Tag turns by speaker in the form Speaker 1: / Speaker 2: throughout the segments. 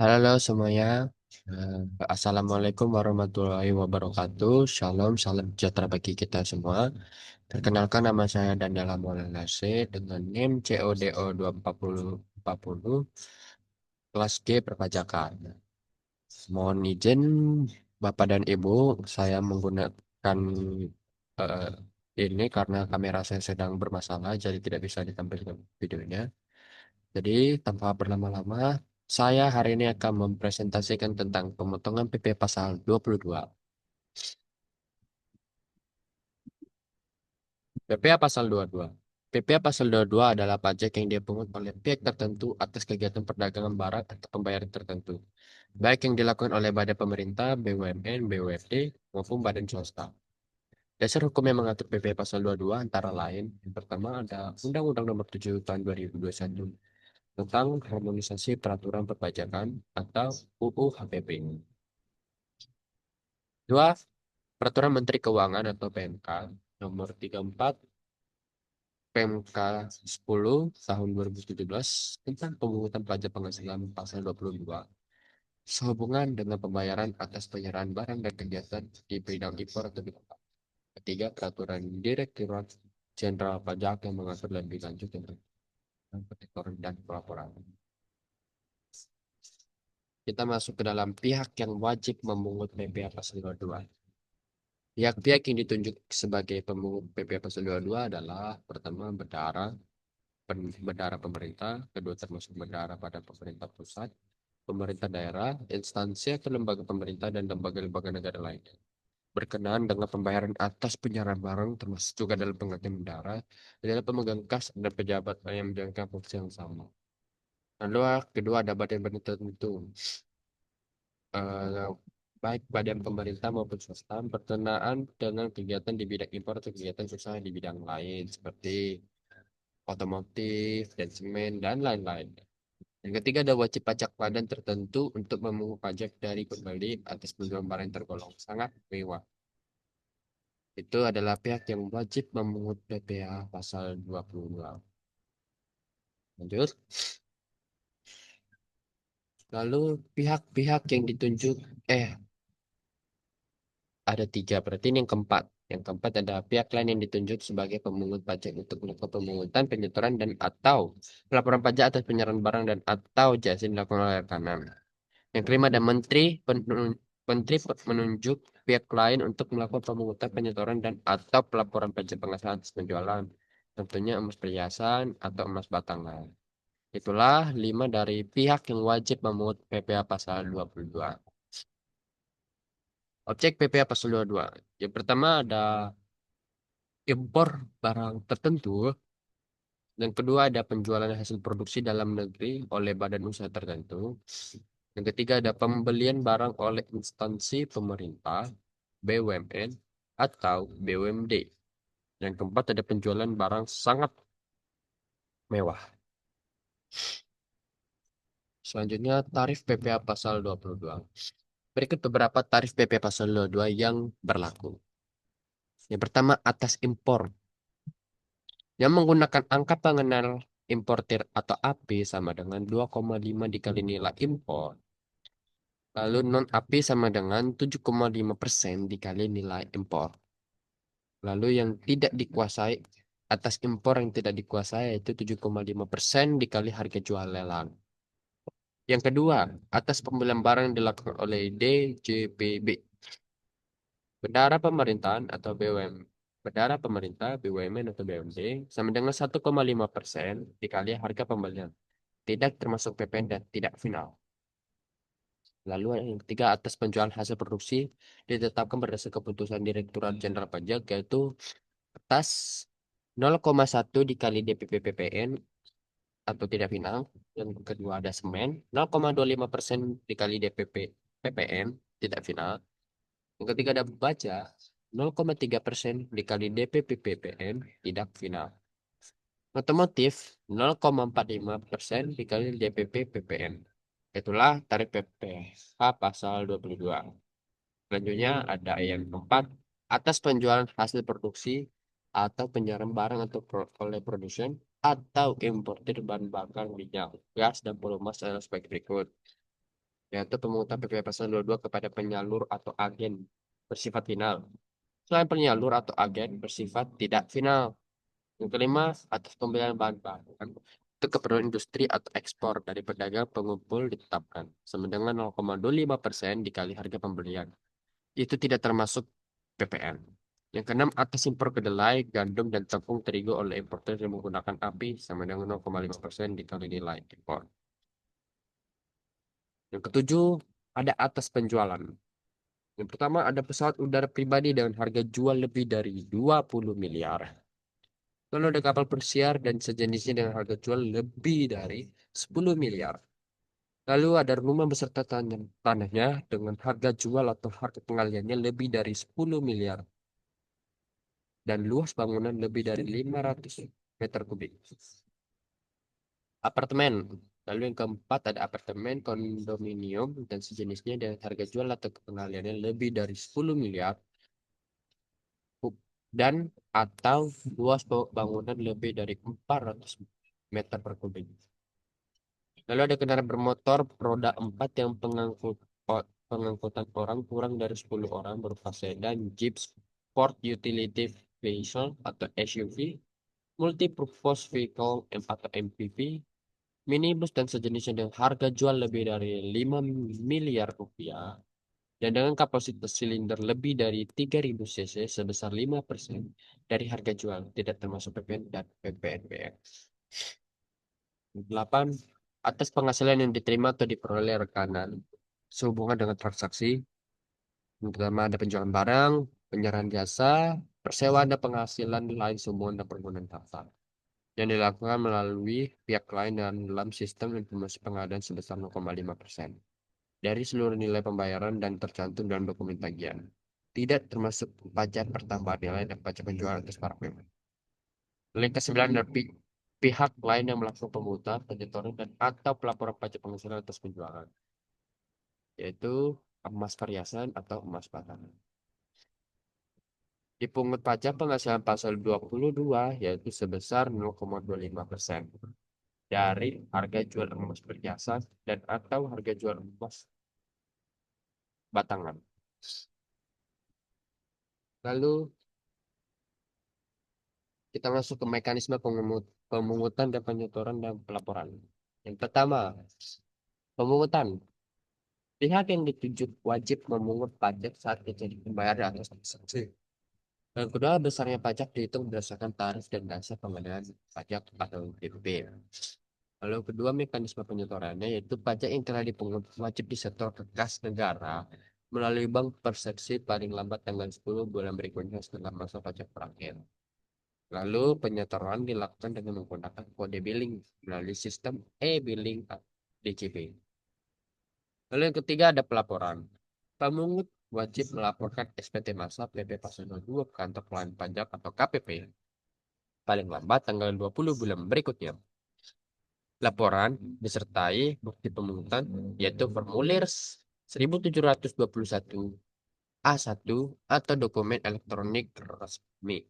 Speaker 1: Halo semuanya. Eh, Assalamualaikum warahmatullahi wabarakatuh. Shalom, salam sejahtera bagi kita semua. Perkenalkan nama saya Daniela Maulana C dengan NIM CODO 24040 kelas G perpajakan. Mohon izin Bapak dan Ibu, saya menggunakan eh, ini karena kamera saya sedang bermasalah, jadi tidak bisa ditampilkan videonya. Jadi, tanpa berlama-lama, saya hari ini akan mempresentasikan tentang pemotongan PP pasal 22. PPA pasal 22. PPA pasal 22 adalah pajak yang dipungut oleh pihak tertentu atas kegiatan perdagangan barang atau pembayaran tertentu, baik yang dilakukan oleh badan pemerintah, BUMN, BUMD, maupun badan swasta. Dasar hukum yang mengatur PPA pasal 22 antara lain, yang pertama ada Undang-Undang Nomor 7 Tahun 2021 tentang harmonisasi peraturan perpajakan atau UU HPP. Dua, Peraturan Menteri Keuangan atau PMK nomor 34 PMK 10 tahun 2017 tentang pemungutan pajak penghasilan pasal 22 sehubungan dengan pembayaran atas penyerahan barang dan kegiatan di bidang impor atau bidang. Ketiga, Peraturan Direktorat Jenderal Pajak yang mengatur lebih lanjut tentang pengeluaran dan pelaporan. Kita masuk ke dalam pihak yang wajib memungut PPh pasal 22. Pihak-pihak yang ditunjuk sebagai pemungut PPh pasal 22 adalah pertama bendahara pemerintah, kedua termasuk bendahara pada pemerintah pusat, pemerintah daerah, instansi atau lembaga pemerintah dan lembaga-lembaga negara lainnya. Berkenaan dengan pembayaran atas penyerahan barang termasuk juga dalam pengertian bendahara adalah pemegang kas dan pejabat yang menjalankan fungsi yang sama. Lalu kedua ada badan-badan tertentu, eh, baik badan pemerintah maupun swasta berkenaan dengan kegiatan di bidang impor atau kegiatan usaha di bidang lain seperti otomotif dan semen dan lain-lain. Yang ketiga ada wajib pajak padan tertentu untuk memungut pajak dari pembeli atas penjualan barang yang tergolong sangat mewah. Itu adalah pihak yang wajib memungut PPh pasal 22. Lanjut. Lalu pihak-pihak yang ditunjuk, eh ada tiga, berarti ini yang keempat. Yang keempat ada pihak lain yang ditunjuk sebagai pemungut pajak untuk melakukan pemungutan, penyetoran, dan atau pelaporan pajak atas penyerahan barang dan atau jasa yang dilakukan oleh rekanan. Yang kelima ada menteri menunjuk pihak lain untuk melakukan pemungutan, penyetoran, dan atau pelaporan pajak penghasilan atas penjualan. Tentunya emas perhiasan atau emas batangan. Itulah lima dari pihak yang wajib memungut PPh pasal 22. Objek PPh pasal 22. Yang pertama ada impor barang tertentu. Yang kedua ada penjualan hasil produksi dalam negeri oleh badan usaha tertentu. Yang ketiga ada pembelian barang oleh instansi pemerintah, BUMN, atau BUMD. Yang keempat ada penjualan barang sangat mewah. Selanjutnya tarif PPh pasal 22. Berikut beberapa tarif PPh pasal 22 yang berlaku. Yang pertama atas impor yang menggunakan angka pengenal importir atau AP sama dengan 2,5 dikali nilai impor. Lalu non-AP sama dengan 7,5% dikali nilai impor. Lalu yang tidak dikuasai, atas impor yang tidak dikuasai yaitu 7,5% dikali harga jual lelang. Yang kedua, atas pembelian barang yang dilakukan oleh DJPB, bendahara pemerintahan atau BUMN. Bendahara pemerintah, BUMN atau BUMD sama dengan 1,5% dikali harga pembelian. Tidak termasuk PPN dan tidak final. Lalu yang ketiga, atas penjualan hasil produksi ditetapkan berdasarkan keputusan Direktorat Jenderal Pajak yaitu atas 0,1 dikali DPP PPN atau tidak final. Yang kedua ada semen 0,25% dikali DPP PPN tidak final. Yang ketiga ada baja 0,3% dikali DPP PPN tidak final. Otomotif 0,45% dikali DPP PPN. Itulah tarif PPh pasal 22. Selanjutnya ada yang keempat, atas penjualan hasil produksi atau penyerahan barang atau oleh produsen atau importir bahan bakar minyak, gas, dan pelumas adalah sebagai berikut. yaitu pemungutan PPh pasal 22 kepada penyalur atau agen bersifat final. Selain penyalur atau agen bersifat tidak final. Yang kelima, atas pembelian bahan baku itu keperluan industri atau ekspor dari pedagang pengumpul ditetapkan sama dengan 0,25% dikali harga pembelian. Itu tidak termasuk PPN. Yang keenam, atas impor kedelai, gandum, dan tepung terigu oleh importer yang menggunakan API sama dengan 0,5% dikali nilai impor. Yang ketujuh, ada atas penjualan. Yang pertama, ada pesawat udara pribadi dengan harga jual lebih dari 20 miliar. Lalu ada kapal persiar dan sejenisnya dengan harga jual lebih dari 10 miliar. Lalu ada rumah beserta tanahnya dengan harga jual atau harga pengaliannya lebih dari 10 miliar. Dan luas bangunan lebih dari 500 meter kubik. Apartemen. Lalu yang keempat ada apartemen, kondominium, dan sejenisnya dengan harga jual atau pengaliannya lebih dari 10 miliar dan atau luas bangunan lebih dari 400 meter per kubik. Lalu ada kendaraan bermotor roda 4 yang pengangkutan orang kurang dari 10 orang berupa sedan, jeep, sport utility vehicle atau SUV, multi-purpose vehicle atau MPV, minibus dan sejenisnya dengan harga jual lebih dari 5 miliar rupiah dan dengan kapasitas silinder lebih dari 3000 cc sebesar 5% dari harga jual, tidak termasuk PPN dan PPNBM. 8. Atas penghasilan yang diterima atau diperoleh rekanan sehubungan dengan transaksi, yang pertama ada penjualan barang, penyerahan jasa, persewaan dan penghasilan lain sehubungan dan pergunaan harta yang dilakukan melalui pihak lain dalam sistem informasi pengadaan sebesar 0,5% dari seluruh nilai pembayaran dan tercantum dalam dokumen tagihan. Tidak termasuk pajak pertambahan nilai dan pajak penjualan atas barang mewah. Link ke-9 dan pihak lain yang melakukan pemungutan, penyetoran, dan atau pelaporan pajak penghasilan atas penjualan, yaitu emas perhiasan atau emas batangan. Dipungut pajak penghasilan pasal 22 yaitu sebesar 0,25% dari harga jual emas perhiasan dan atau harga jual emas batangan. Lalu kita masuk ke mekanisme pemungutan dan penyetoran dan pelaporan. Yang pertama, pemungutan. Pihak yang ditunjuk wajib memungut pajak saat terjadi pembayaran atas transaksi. Yang kedua, besarnya pajak dihitung berdasarkan tarif dan dasar pengenaan pajak atau DPP. Lalu kedua, mekanisme penyetorannya yaitu pajak yang telah dipungut wajib disetor ke kas negara melalui bank persepsi paling lambat tanggal 10 bulan berikutnya setelah masa pajak berakhir. Lalu penyetoran dilakukan dengan menggunakan kode billing melalui sistem e-billing DCB. Lalu yang ketiga ada pelaporan. Pemungut wajib melaporkan SPT masa PP Pasal 22 ke kantor pelayanan pajak atau KPP paling lambat tanggal 20 bulan berikutnya. Laporan disertai bukti pemungutan yaitu formulir 1721 A1 atau dokumen elektronik resmi.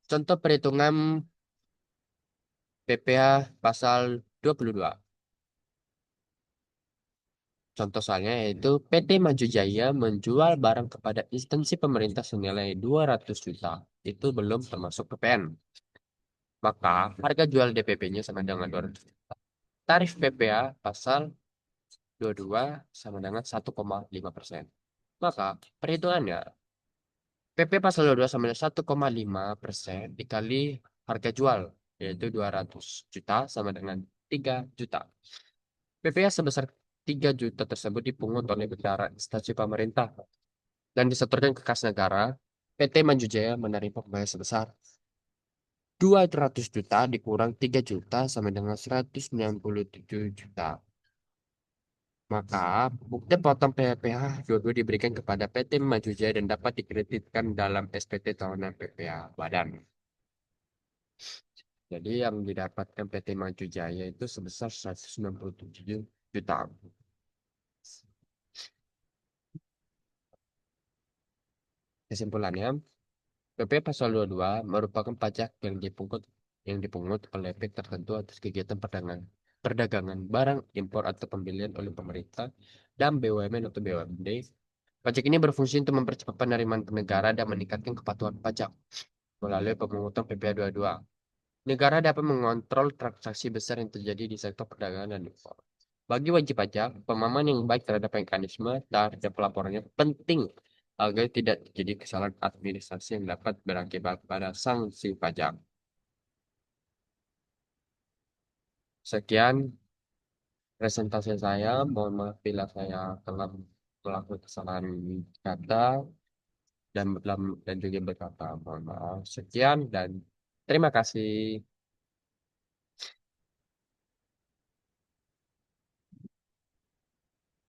Speaker 1: Contoh perhitungan PPh pasal 22. Contoh soalnya yaitu PT Maju Jaya menjual barang kepada instansi pemerintah senilai 200 juta. Itu belum termasuk PPN. Maka harga jual DPP-nya sama dengan 200 juta. Tarif PPh pasal 22 sama dengan 1,5%. Maka perhitungannya PP pasal 22 sama dengan 1,5% dikali harga jual yaitu 200 juta sama dengan 3 juta. PPh sebesar 3 juta tersebut dipungut oleh bendahara instansi pemerintah dan disetorkan ke kas negara. PT Manjujaya menerima pembayaran sebesar 200 juta dikurang 3 juta sama dengan 197 juta. Maka bukti potong PPh dua-dua diberikan kepada PT Maju Jaya dan dapat dikreditkan dalam SPT tahunan PPh Badan. Jadi yang didapatkan PT Maju Jaya itu sebesar 197 juta. Kesimpulannya, PP Pasal 22 merupakan pajak yang dipungut oleh pihak tertentu atas kegiatan perdagangan perdagangan barang, impor atau pembelian oleh pemerintah, dan BUMN atau BUMD. Pajak ini berfungsi untuk mempercepat penerimaan negara dan meningkatkan kepatuhan pajak melalui pemungutan PPh 22. Negara dapat mengontrol transaksi besar yang terjadi di sektor perdagangan dan impor. Bagi wajib pajak, pemahaman yang baik terhadap mekanisme tarif dan pelaporannya penting agar tidak terjadi kesalahan administrasi yang dapat berakibat pada sanksi pajak. Sekian presentasi saya. Mohon maaf bila saya telah melakukan kesalahan kata dan juga berkata. Mohon maaf. Sekian dan terima kasih.